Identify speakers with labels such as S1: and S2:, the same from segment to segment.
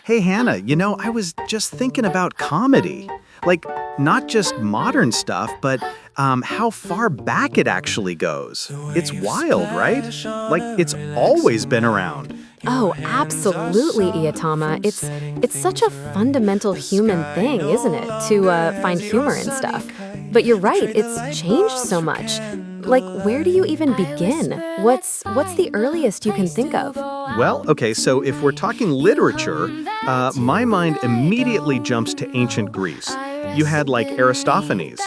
S1: Hey, Hannah, I was just thinking about comedy. Like, not just modern stuff, but how far back it actually goes. It's wild, right? Like, it's always been around.
S2: Oh, absolutely, Iotama. It's such a fundamental human thing, isn't it, to find humor in stuff? But you're right, it's changed so much. Like, where do you even begin? What's the earliest you can think of?
S1: Well, okay, so if we're talking literature, my mind immediately jumps to ancient Greece. You had like Aristophanes,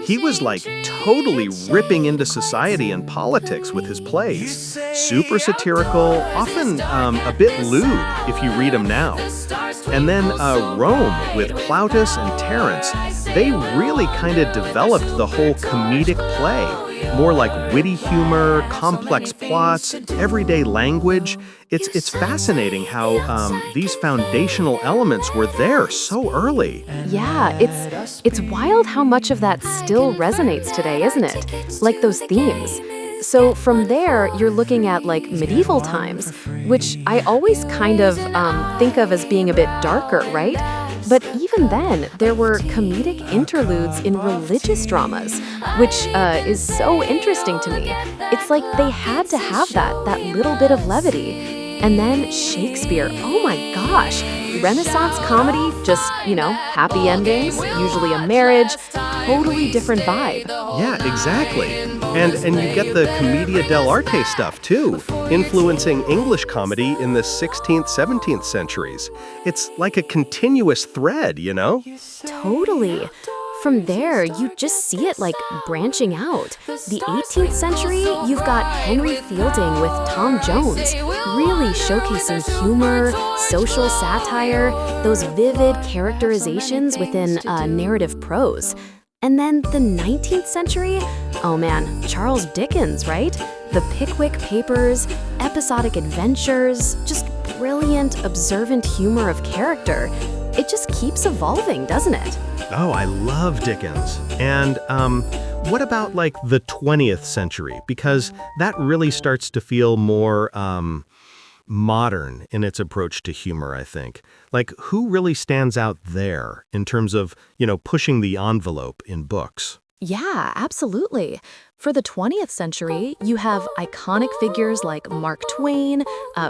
S1: He was like totally ripping into society and politics with his plays. Super satirical, often a bit lewd if you read them now. And then Rome with Plautus and Terence, they really kind of developed the whole comedic play. More like witty humor, complex plots, everyday language. It's fascinating how these foundational elements were there so early.
S2: Yeah, it's wild how much of that still resonates today, isn't it? Like those themes. So from there, you're looking at like medieval times, which I always kind of think of as being a bit darker, right? But even then, there were comedic interludes in religious dramas, which is so interesting to me. It's like they had to have that little bit of levity. And then Shakespeare, oh my gosh, Renaissance comedy, just, happy endings, usually a marriage, totally different vibe.
S1: Yeah, exactly. And you get the commedia dell'arte stuff too, influencing English comedy in the 16th, 17th centuries. It's like a continuous thread,
S2: Totally. From there, you just see it like branching out. The 18th century, you've got Henry Fielding with Tom Jones, really showcasing humor, social satire, those vivid characterizations within narrative prose. And then the 19th century, oh man, Charles Dickens, right? The Pickwick Papers, episodic adventures, just brilliant, observant humor of character. It just keeps evolving, doesn't it?
S1: Oh, I love Dickens. And what about like the 20th century? Because that really starts to feel more modern in its approach to humor, I think. Like, who really stands out there in terms of, pushing the envelope in books?
S3: Yeah, absolutely. For the 20th century, you have iconic figures like Mark Twain,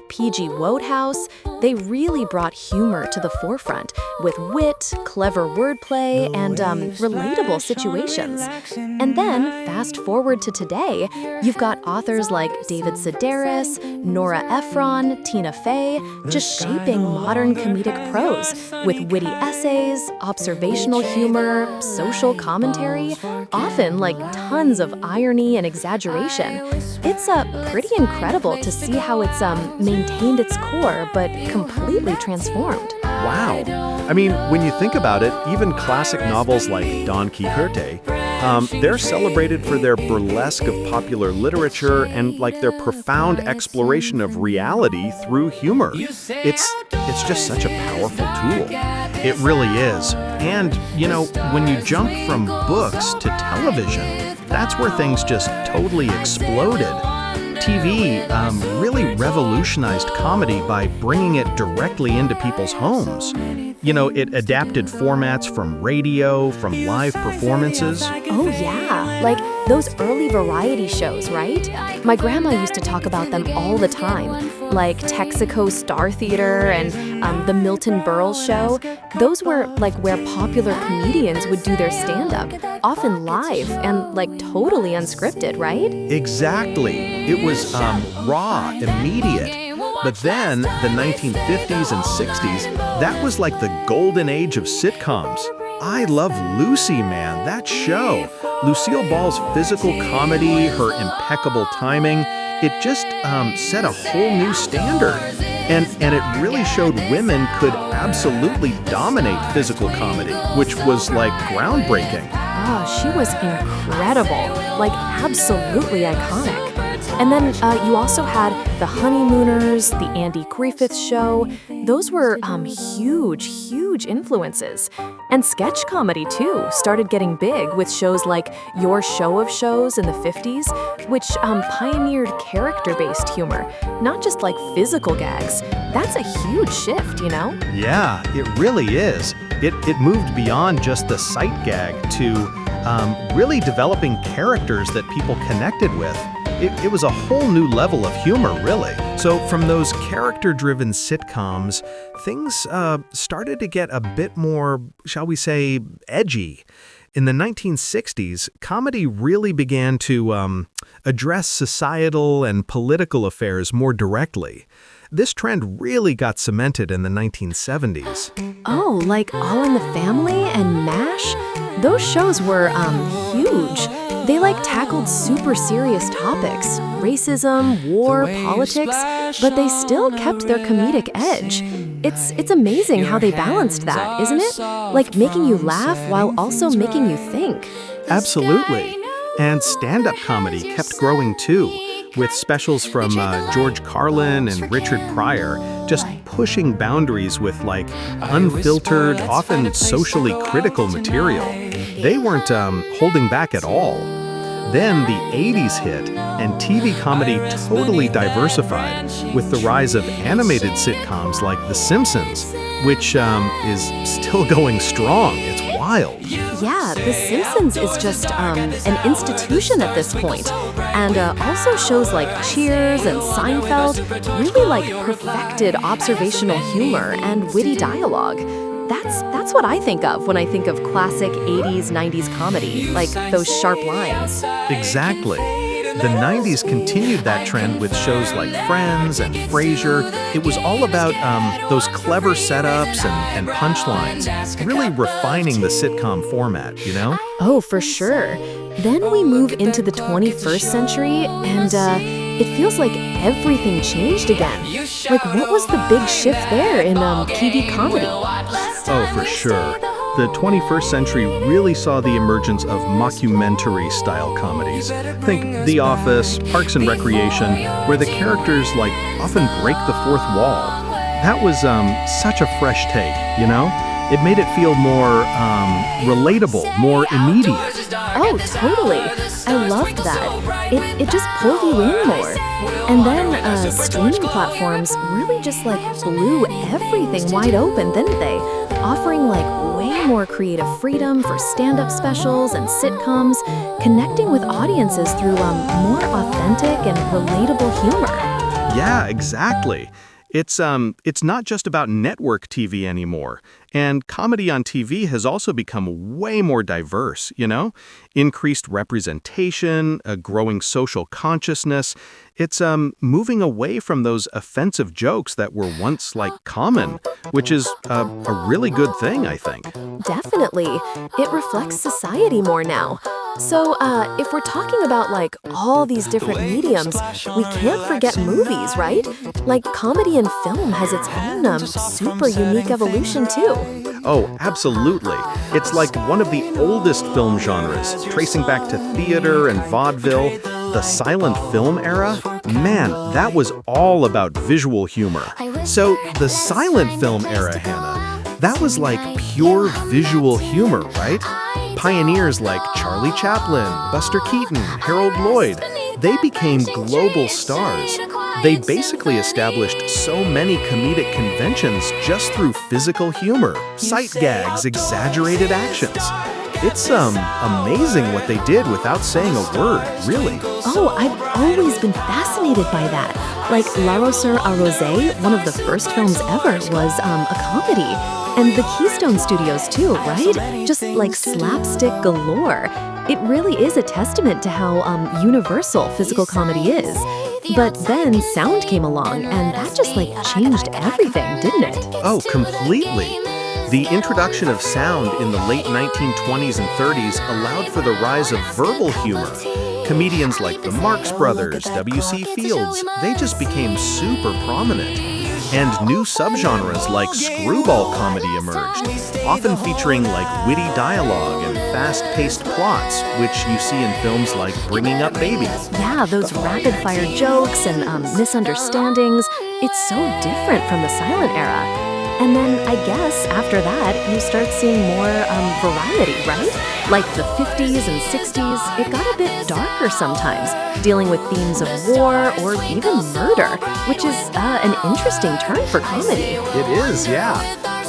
S3: P.G. Wodehouse. They really brought humor to the forefront with wit, clever wordplay, and relatable situations. And then, fast forward to today, you've got authors like David Sedaris, Nora Ephron, Tina Fey, just shaping modern comedic prose with witty essays, observational humor, social commentary, often like tons of irony and exaggeration. It's pretty incredible to see how it's maintained its core but completely transformed.
S1: Wow. I mean, when you think about it, even classic novels like Don Quixote, they're celebrated for their burlesque of popular literature and like their profound exploration of reality through humor. It's just such a powerful tool. It really is. And, when you jump from books to television, that's where things just totally exploded. TV really revolutionized comedy by bringing it directly into people's homes. It adapted formats from radio, from live performances.
S2: Oh yeah, like those early variety shows, right? My grandma used to talk about them all the time, like Texaco Star Theater and the Milton Berle Show. Those were like where popular comedians would do their stand-up, often live and like totally unscripted, right?
S1: Exactly. It was raw, immediate. But then, the 1950s and 60s, that was like the golden age of sitcoms. I love Lucy, man, that show. Lucille Ball's physical comedy, her impeccable timing, it just set a whole new standard. And it really showed women could absolutely dominate physical comedy, which was like groundbreaking.
S2: Oh, she was incredible, like absolutely iconic.
S3: And then you also had The Honeymooners, The Andy Griffith Show. Those were huge influences. And sketch comedy, too, started getting big with shows like Your Show of Shows in the 50s, which pioneered character-based humor, not just like physical gags. That's a huge shift, you know?
S1: Yeah, it really is. It moved beyond just the sight gag to really developing characters that people connected with. It was a whole new level of humor, really. So from those character-driven sitcoms, things started to get a bit more, shall we say, edgy. In the 1960s, comedy really began to address societal and political affairs more directly. This trend really got cemented in the 1970s.
S3: Oh, like All in the Family and MASH? Those shows were huge. They tackled super serious topics, racism, war, politics, but they still kept their comedic edge. It's amazing how they balanced that, isn't it? Like making you laugh while also making you think.
S1: Absolutely. And stand-up comedy kept growing too, with specials from George Carlin and Richard Pryor just pushing boundaries with unfiltered, often socially critical material. They weren't holding back at all. Then the 80s hit, and TV comedy totally diversified with the rise of animated sitcoms like The Simpsons, which is still going strong. It's wild.
S3: Yeah, The Simpsons is just an institution at this point. And also shows like Cheers and Seinfeld really perfected observational humor and witty dialogue. That's what I think of when I think of classic 80s, 90s comedy, like those sharp lines.
S1: Exactly. The 90s continued that trend with shows like Friends and Frasier. It was all about those clever setups and punchlines, really refining the sitcom format, you know?
S3: Oh, for sure. Then we move into the 21st century, and it feels like everything changed again. Like, what was the big shift there in TV comedy?
S1: Oh, for sure. The 21st century really saw the emergence of mockumentary-style comedies. Think The Office, Parks and Recreation, where the characters often break the fourth wall. That was such a fresh take, you know? It made it feel more relatable, more immediate.
S3: Oh, totally. I loved that. It just pulled you in more. And then streaming platforms really just blew everything wide open, didn't they? Offering way more creative freedom for stand-up specials and sitcoms, connecting with audiences through more authentic and relatable humor.
S1: Yeah, exactly. It's not just about network TV anymore. And comedy on TV has also become way more diverse, you know? Increased representation, a growing social consciousness. It's moving away from those offensive jokes that were once common, which is a really good thing, I think.
S3: Definitely. It reflects society more now. So, if we're talking about all these different mediums, we can't forget movies, right? Comedy and film has its own super unique evolution too.
S1: Oh, absolutely. It's one of the oldest film genres, tracing back to theater and vaudeville. The silent film era? Man, that was all about visual humor. So the silent film era, Hannah, that was pure visual humor, right? Pioneers like Charlie Chaplin, Buster Keaton, Harold Lloyd, they became global stars. They basically established so many comedic conventions just through physical humor, sight gags, exaggerated actions. It's amazing what they did without saying a word, really.
S3: Oh, I've always been fascinated by that. L'Arroseur Arrosé, one of the first films ever, was a comedy. And the Keystone Studios too, right? Just slapstick galore. It really is a testament to how universal physical comedy is. But then sound came along, and that just changed everything, didn't it?
S1: Oh, completely. The introduction of sound in the late 1920s and 30s allowed for the rise of verbal humor. Comedians like the Marx Brothers, W.C. Fields, they just became super prominent. And new subgenres like screwball comedy emerged, often featuring like witty dialogue and fast-paced plots, which you see in films like Bringing Up Baby.
S3: Yeah, those rapid-fire jokes and misunderstandings. It's so different from the silent era. And then I guess after that, you start seeing more variety, right? Like the 50s and 60s, it got a bit darker sometimes, dealing with themes of war or even murder, which is an interesting turn for comedy.
S1: It is, yeah.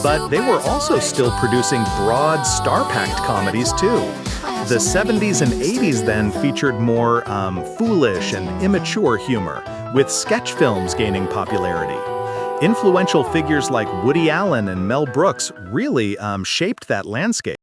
S1: But they were also still producing broad, star-packed comedies, too. The 70s and 80s then featured more foolish and immature humor, with sketch films gaining popularity. Influential figures like Woody Allen and Mel Brooks really shaped that landscape.